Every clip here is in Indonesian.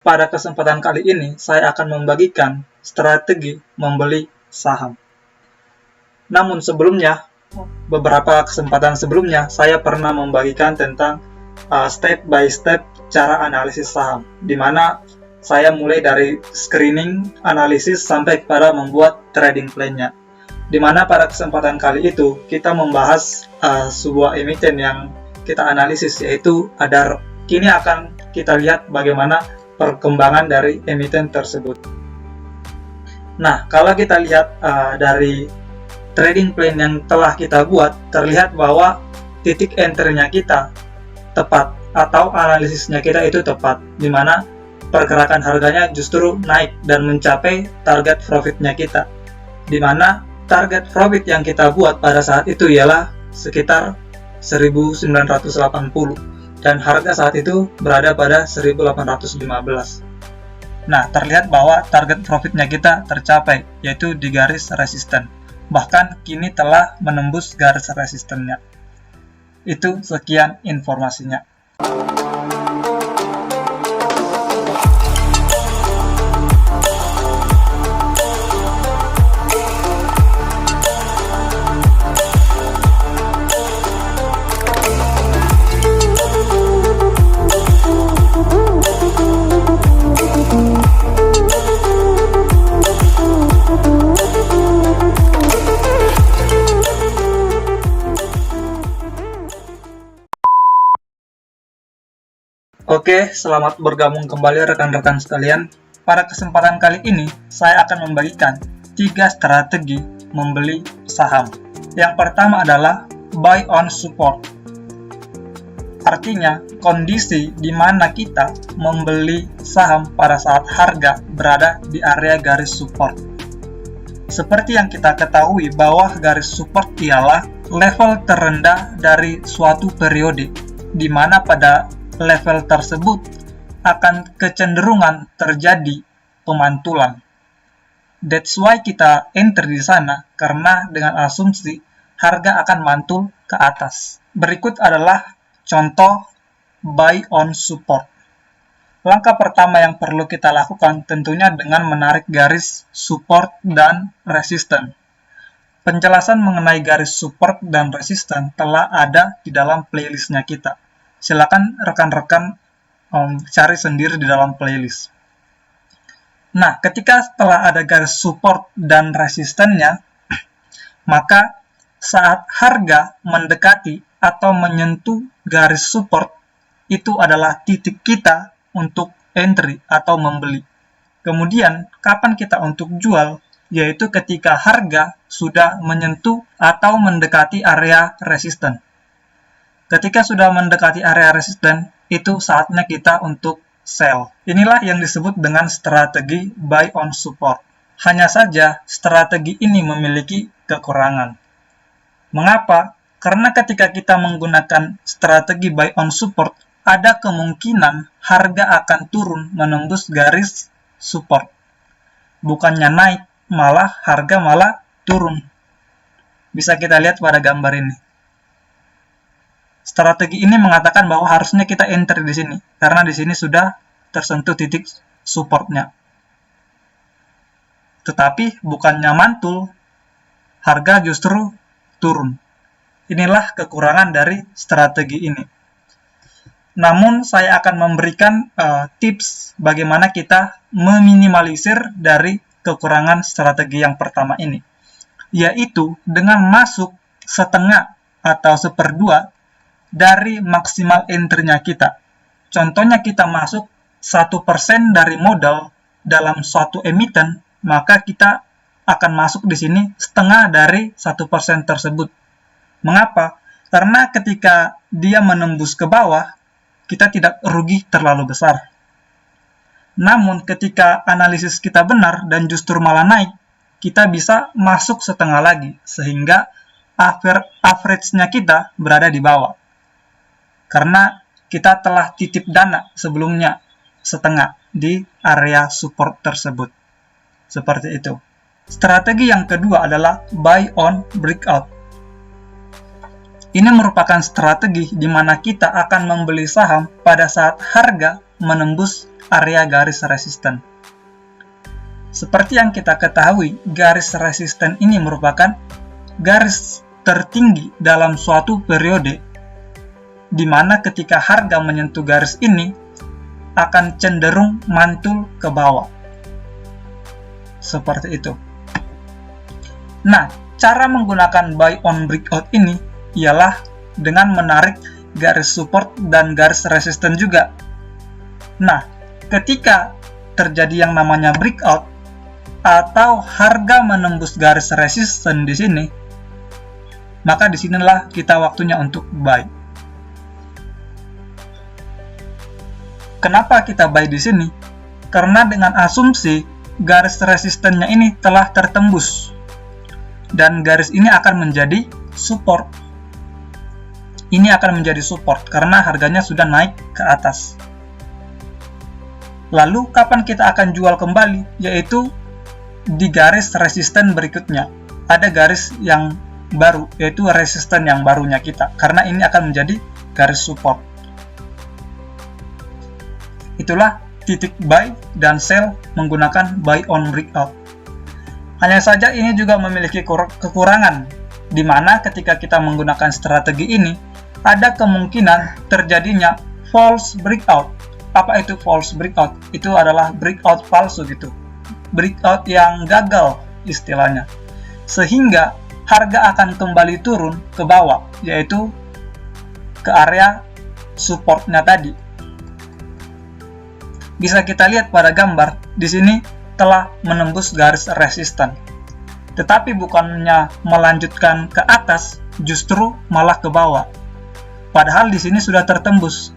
Pada kesempatan kali ini, saya akan membagikan strategi membeli saham. Namun sebelumnya, beberapa kesempatan sebelumnya, saya pernah membagikan tentang step by step cara analisis saham, di mana saya mulai dari screening, analisis, sampai kepada membuat trading plan-nya. Di mana pada kesempatan kali itu, kita membahas sebuah emiten yang kita analisis, yaitu ADAR. Kini akan kita lihat bagaimana perkembangan dari emiten tersebut. Nah, kalau kita lihat dari trading plan yang telah kita buat, terlihat bahwa titik enter-nya kita tepat, atau analisisnya kita itu tepat, di mana pergerakan harganya justru naik dan mencapai target profitnya kita, di mana target profit yang kita buat pada saat itu ialah sekitar 1980, dan harga saat itu berada pada 1815. Nah, terlihat bahwa target profitnya kita tercapai, yaitu di garis resisten. Bahkan kini telah menembus garis resistennya. Itu sekian informasinya. Oke, selamat bergabung kembali rekan-rekan sekalian. Pada kesempatan kali ini, saya akan membagikan 3 strategi membeli saham. Yang pertama adalah buy on support. Artinya, kondisi di mana kita membeli saham pada saat harga berada di area garis support. Seperti yang kita ketahui bahwa garis support ialah level terendah dari suatu periode, di mana pada level tersebut akan kecenderungan terjadi pemantulan. That's why kita enter di sana, karena dengan asumsi harga akan mantul ke atas. Berikut adalah contoh buy on support. Langkah pertama yang perlu kita lakukan tentunya dengan menarik garis support dan resisten. Penjelasan mengenai garis support dan resisten telah ada di dalam playlistnya kita. Silakan rekan-rekan cari sendiri di dalam playlist. Nah, ketika setelah ada garis support dan resistennya, maka saat harga mendekati atau menyentuh garis support, itu adalah titik kita untuk entry atau membeli. Kemudian, kapan kita untuk jual? Yaitu ketika harga sudah menyentuh atau mendekati area resisten. Ketika sudah mendekati area resisten, itu saatnya kita untuk sell. Inilah yang disebut dengan strategi buy on support. Hanya saja, strategi ini memiliki kekurangan. Mengapa? Karena ketika kita menggunakan strategi buy on support, ada kemungkinan harga akan turun menembus garis support. Bukannya naik, malah harga malah turun. Bisa kita lihat pada gambar ini. Strategi ini mengatakan bahwa harusnya kita enter di sini, karena di sini sudah tersentuh titik supportnya. Tetapi bukannya mantul, harga justru turun. Inilah kekurangan dari strategi ini. Namun saya akan memberikan tips bagaimana kita meminimalisir dari kekurangan strategi yang pertama ini, yaitu dengan masuk setengah atau seperdua dari maksimal entry-nya kita. Contohnya kita masuk 1% dari modal dalam suatu emiten, maka kita akan masuk di sini setengah dari 1% tersebut. Mengapa? Karena ketika dia menembus ke bawah, kita tidak rugi terlalu besar. Namun ketika analisis kita benar dan justru malah naik, kita bisa masuk setengah lagi, sehingga average-nya kita berada di bawah. Karena kita telah titip dana sebelumnya setengah di area support tersebut. Seperti itu. Strategi yang kedua adalah buy on breakout. Ini merupakan strategi di mana kita akan membeli saham pada saat harga menembus area garis resisten. Seperti yang kita ketahui, garis resisten ini merupakan garis tertinggi dalam suatu periode, di mana ketika harga menyentuh garis ini akan cenderung mantul ke bawah. Seperti itu. Nah, cara menggunakan buy on breakout ini ialah dengan menarik garis support dan garis resisten juga. Nah, ketika terjadi yang namanya breakout atau harga menembus garis resisten di sini, maka disinilah kita waktunya untuk buy. Kenapa kita buy di sini? Karena dengan asumsi garis resistennya ini telah tertembus dan garis ini akan menjadi support. Ini akan menjadi support karena harganya sudah naik ke atas. Lalu kapan kita akan jual kembali? Yaitu di garis resisten berikutnya. Ada garis yang baru, yaitu resisten yang barunya kita, karena ini akan menjadi garis support. Itulah titik buy dan sell menggunakan buy on breakout. Hanya saja ini juga memiliki kekurangan, di mana ketika kita menggunakan strategi ini, ada kemungkinan terjadinya false breakout. Apa itu false breakout? Itu adalah breakout palsu gitu. Breakout yang gagal istilahnya. Sehingga harga akan kembali turun ke bawah, yaitu ke area supportnya tadi. Bisa kita lihat pada gambar, di sini telah menembus garis resisten. Tetapi bukannya melanjutkan ke atas, justru malah ke bawah. Padahal di sini sudah tertembus.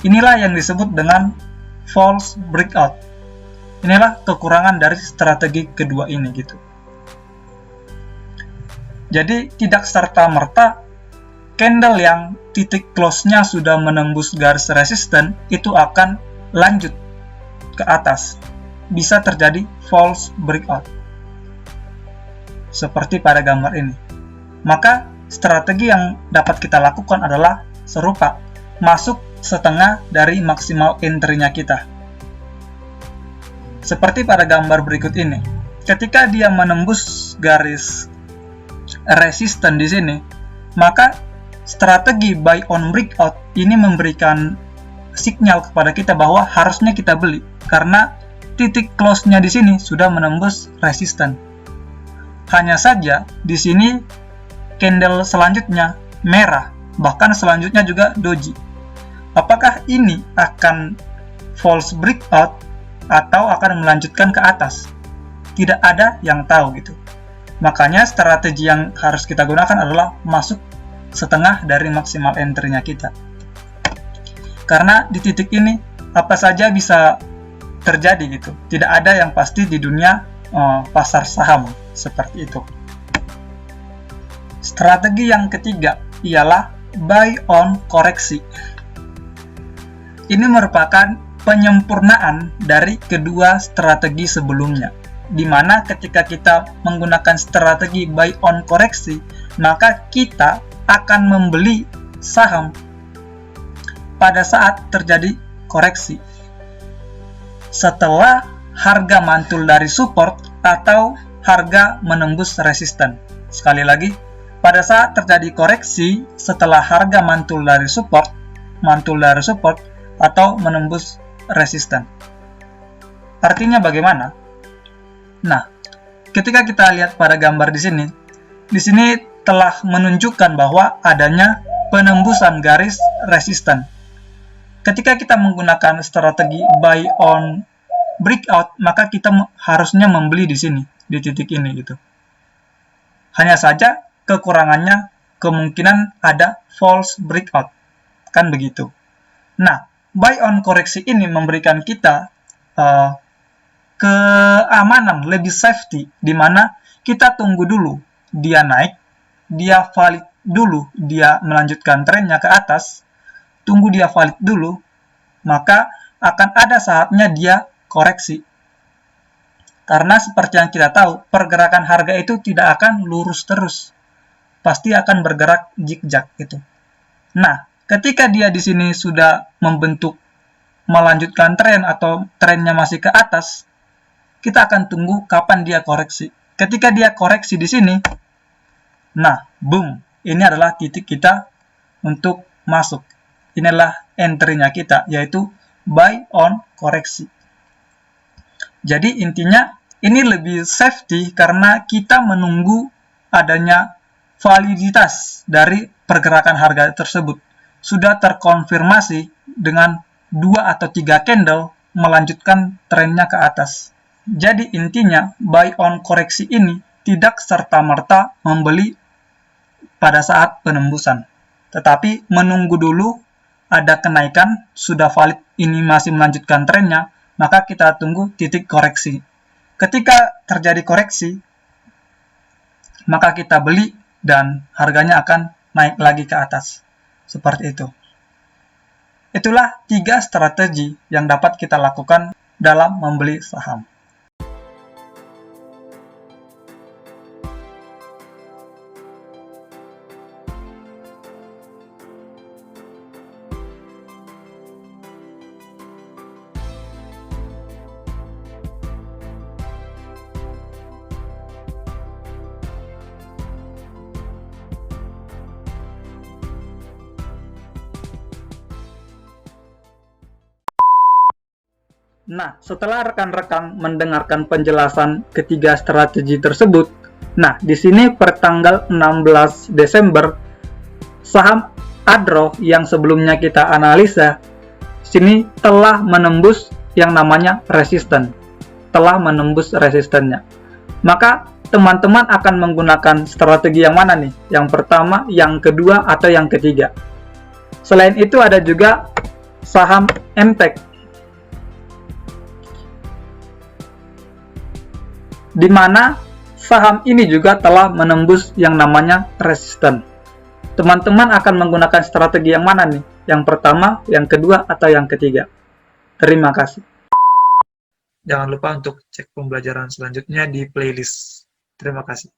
Inilah yang disebut dengan false breakout. Inilah kekurangan dari strategi kedua ini gitu. Jadi tidak serta-merta candle yang titik close-nya sudah menembus garis resisten itu akan lanjut ke atas. Bisa terjadi false breakout. Seperti pada gambar ini. Maka strategi yang dapat kita lakukan adalah serupa, masuk setengah dari maksimal entry-nya kita. Seperti pada gambar berikut ini, ketika dia menembus garis resisten di sini, maka strategi buy on breakout ini memberikan sinyal kepada kita bahwa harusnya kita beli karena titik close-nya di sini sudah menembus resisten. Hanya saja di sini candle selanjutnya merah, bahkan selanjutnya juga doji. Apakah ini akan false breakout atau akan melanjutkan ke atas? Tidak ada yang tahu gitu. Makanya strategi yang harus kita gunakan adalah masuk setengah dari maksimal entry-nya kita. Karena di titik ini apa saja bisa terjadi gitu. Tidak ada yang pasti di dunia pasar saham seperti itu. Strategi yang ketiga ialah buy on koreksi. Ini merupakan penyempurnaan dari kedua strategi sebelumnya, di mana ketika kita menggunakan strategi buy on koreksi, maka kita akan membeli saham pada saat terjadi koreksi setelah harga mantul dari support atau harga menembus resisten. Sekali lagi, pada saat terjadi koreksi setelah harga mantul dari support atau menembus resisten. Artinya bagaimana? Nah, ketika kita lihat pada gambar di sini telah menunjukkan bahwa adanya penembusan garis resisten. Ketika kita menggunakan strategi buy on breakout, maka kita harusnya membeli di sini, di titik ini gitu. Hanya saja kekurangannya kemungkinan ada false breakout, kan begitu. Nah, buy on koreksi ini memberikan kita keamanan, lebih safety, di mana kita tunggu dulu dia naik, dia valid dulu, dia melanjutkan trennya ke atas, tunggu dia valid dulu, maka akan ada saatnya dia koreksi. Karena seperti yang kita tahu, pergerakan harga itu tidak akan lurus terus, pasti akan bergerak zigzag gitu. Nah, ketika dia di sini sudah membentuk melanjutkan tren atau trennya masih ke atas, kita akan tunggu kapan dia koreksi. Ketika dia koreksi di sini, nah, boom, ini adalah titik kita untuk masuk. Inilah entry-nya kita, yaitu buy on koreksi. Jadi intinya ini lebih safety karena kita menunggu adanya validitas dari pergerakan harga tersebut. Sudah terkonfirmasi dengan 2 atau 3 candle melanjutkan trennya ke atas. Jadi intinya buy on koreksi ini tidak serta-merta membeli pada saat penembusan. Tetapi menunggu dulu ada kenaikan, sudah valid ini masih melanjutkan trennya, maka kita tunggu titik koreksi. Ketika terjadi koreksi, maka kita beli dan harganya akan naik lagi ke atas. Seperti itu. Itulah 3 strategi yang dapat kita lakukan dalam membeli saham. Nah, setelah rekan-rekan mendengarkan penjelasan ketiga strategi tersebut, nah, di sini per tanggal 16 Desember, saham Adro yang sebelumnya kita analisa, sini telah menembus yang namanya resisten. Telah menembus resistennya. Maka, teman-teman akan menggunakan strategi yang mana nih? Yang pertama, yang kedua, atau yang ketiga? Selain itu ada juga saham MTEK, di mana saham ini juga telah menembus yang namanya resisten. Teman-teman akan menggunakan strategi yang mana nih? Yang pertama, yang kedua, atau yang ketiga? Terima kasih. Jangan lupa untuk cek pembelajaran selanjutnya di playlist. Terima kasih.